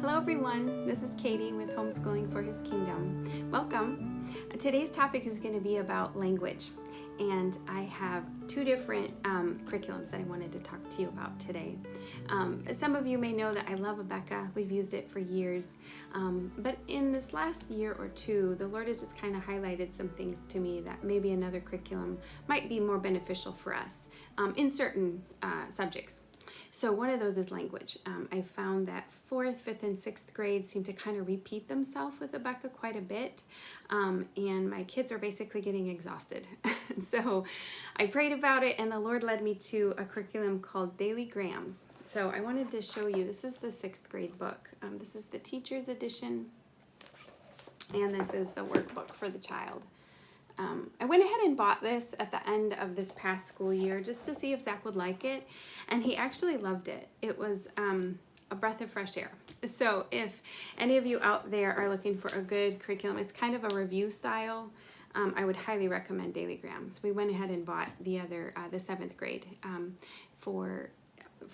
Hello everyone, this is Katie with Homeschooling for His Kingdom. Welcome. Today's topic is going to be about language, and I have two different curriculums that I wanted to talk to you about today. Some of you may know that I love Abeka. We've used it for years, but in this last year or two, the Lord has just kind of highlighted some things to me that maybe another curriculum might be more beneficial for us in certain subjects. So one of those is language. I found that 4th, 5th, and 6th grade seem to kind of repeat themselves with Abeka quite a bit, and my kids are basically getting exhausted. So I prayed about it, and the Lord led me to a curriculum called Daily Grams. So I wanted to show you, this is the 6th grade book. This is the teacher's edition, and this is the workbook for the child. I went ahead and bought this at the end of this past school year just to see if Zach would like it, and he actually loved it. It was a breath of fresh air. So if any of you out there are looking for a good curriculum, it's kind of a review style. I would highly recommend Daily Grams. We went ahead and bought the 7th grade for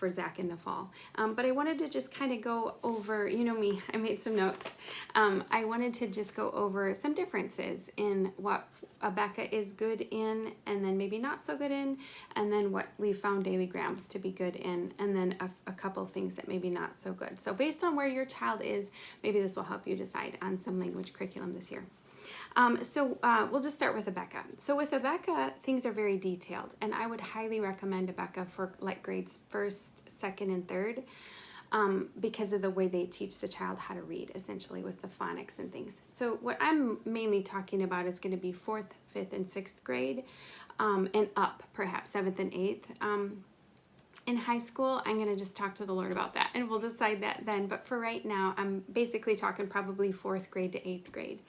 Zach in the fall. But I wanted to just kind of go over, you know me, I made some notes. I wanted to just go over some differences in what Abeka is good in, and then maybe not so good in, and then what we found Daily Grams to be good in, and then a couple things that maybe not so good. So based on where your child is, maybe this will help you decide on some language curriculum this year. We'll just start with Abeka. So with Abeka, things are very detailed, and I would highly recommend Abeka for like grades 1st, 2nd, and 3rd because of the way they teach the child how to read, essentially with the phonics and things. So what I'm mainly talking about is going to be 4th, 5th, and 6th grade, and up, perhaps 7th and 8th. In high school, I'm going to just talk to the Lord about that, and we'll decide that then. But for right now, I'm basically talking probably 4th grade to 8th grade.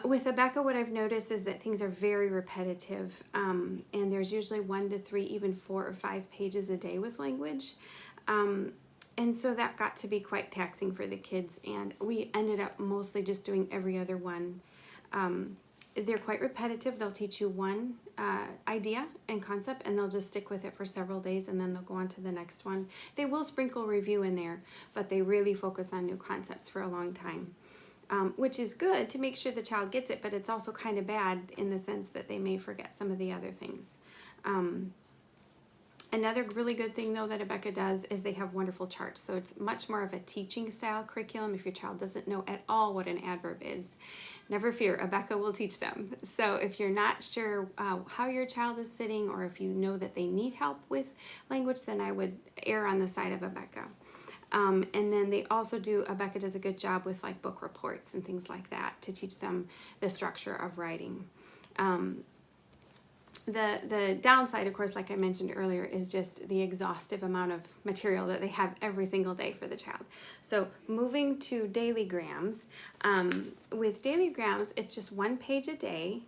With Abeka, what I've noticed is that things are very repetitive, and there's usually 1 to 3, even 4 or 5 pages a day with language. And so that got to be quite taxing for the kids, and we ended up mostly just doing every other one. They're quite repetitive. They'll teach you one idea and concept, and they'll just stick with it for several days, and then they'll go on to the next one. They will sprinkle review in there, but they really focus on new concepts for a long time. Which is good to make sure the child gets it, but it's also kind of bad in the sense that they may forget some of the other things. Another really good thing, though, that Abeka does is they have wonderful charts. So it's much more of a teaching style curriculum. If your child doesn't know at all what an adverb is, never fear, Abeka will teach them. So if you're not sure how your child is sitting, or if you know that they need help with language, then I would err on the side of Abeka. And then they also Abeka does a good job with like book reports and things like that to teach them the structure of writing. The downside, of course, like I mentioned earlier, is just the exhaustive amount of material that they have every single day for the child. So moving to Daily Grams, with Daily Grams, it's just 1 page a day.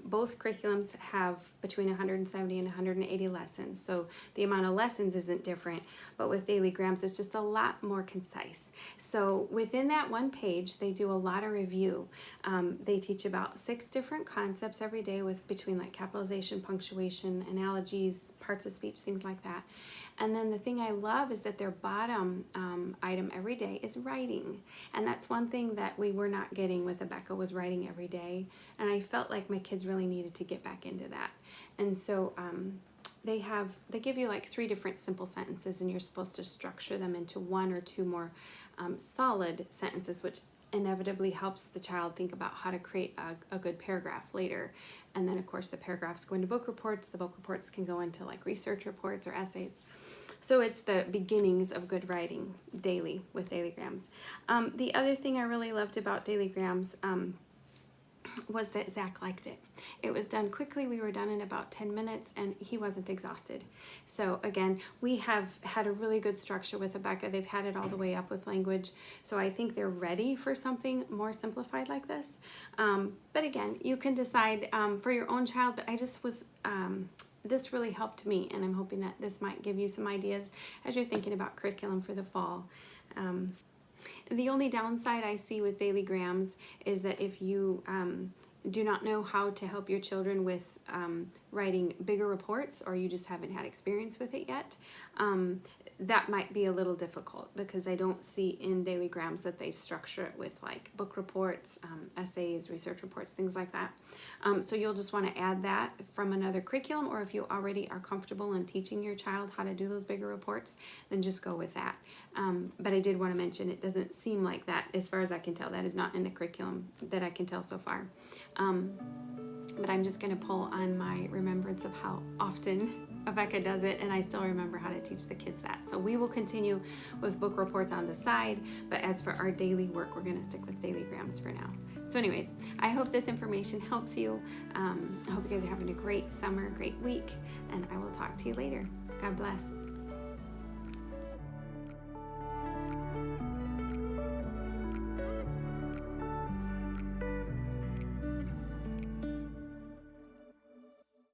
Both curriculums have between 170 and 180 lessons, so the amount of lessons isn't different, but with Daily Grams, it's just a lot more concise. So within that 1 page, they do a lot of review. They teach about 6 different concepts every day with between like capitalization, punctuation, analogies, parts of speech, things like that. And then the thing I love is that their bottom item every day is writing. And that's one thing that we were not getting with Abeka, was writing every day. And I felt like my kids really needed to get back into that. And so they give you like 3 different simple sentences, and you're supposed to structure them into 1 or 2 more solid sentences, which inevitably helps the child think about how to create a good paragraph later. And then, of course, the paragraphs go into book reports. The book reports can go into like research reports or essays. So it's the beginnings of good writing daily with Daily Grams. The other thing I really loved about Daily Grams was that Zach liked it. It was done quickly. We were done in about 10 minutes, and he wasn't exhausted. So again, we have had a really good structure with Abeka. They've had it all the way up with language. So I think they're ready for something more simplified like this. But again, you can decide for your own child, but I just was, this really helped me, and I'm hoping that this might give you some ideas as you're thinking about curriculum for the fall. The only downside I see with Daily Grams is that if you do not know how to help your children with writing bigger reports, or you just haven't had experience with it yet, that might be a little difficult because I don't see in Daily Grams that they structure it with like book reports, essays, research reports, things like that. So you'll just want to add that from another curriculum, or if you already are comfortable in teaching your child how to do those bigger reports, then just go with that. But I did want to mention it doesn't seem like that, as far as I can tell. That is not in the curriculum that I can tell so far. But I'm just going to pull on my remembrance of how often Abeka does it, and I still remember how to teach the kids that. So we will continue with book reports on the side, but as for our daily work, we're going to stick with Daily Grams for now. So anyways, I hope this information helps you. I hope you guys are having a great summer, great week, and I will talk to you later. God bless.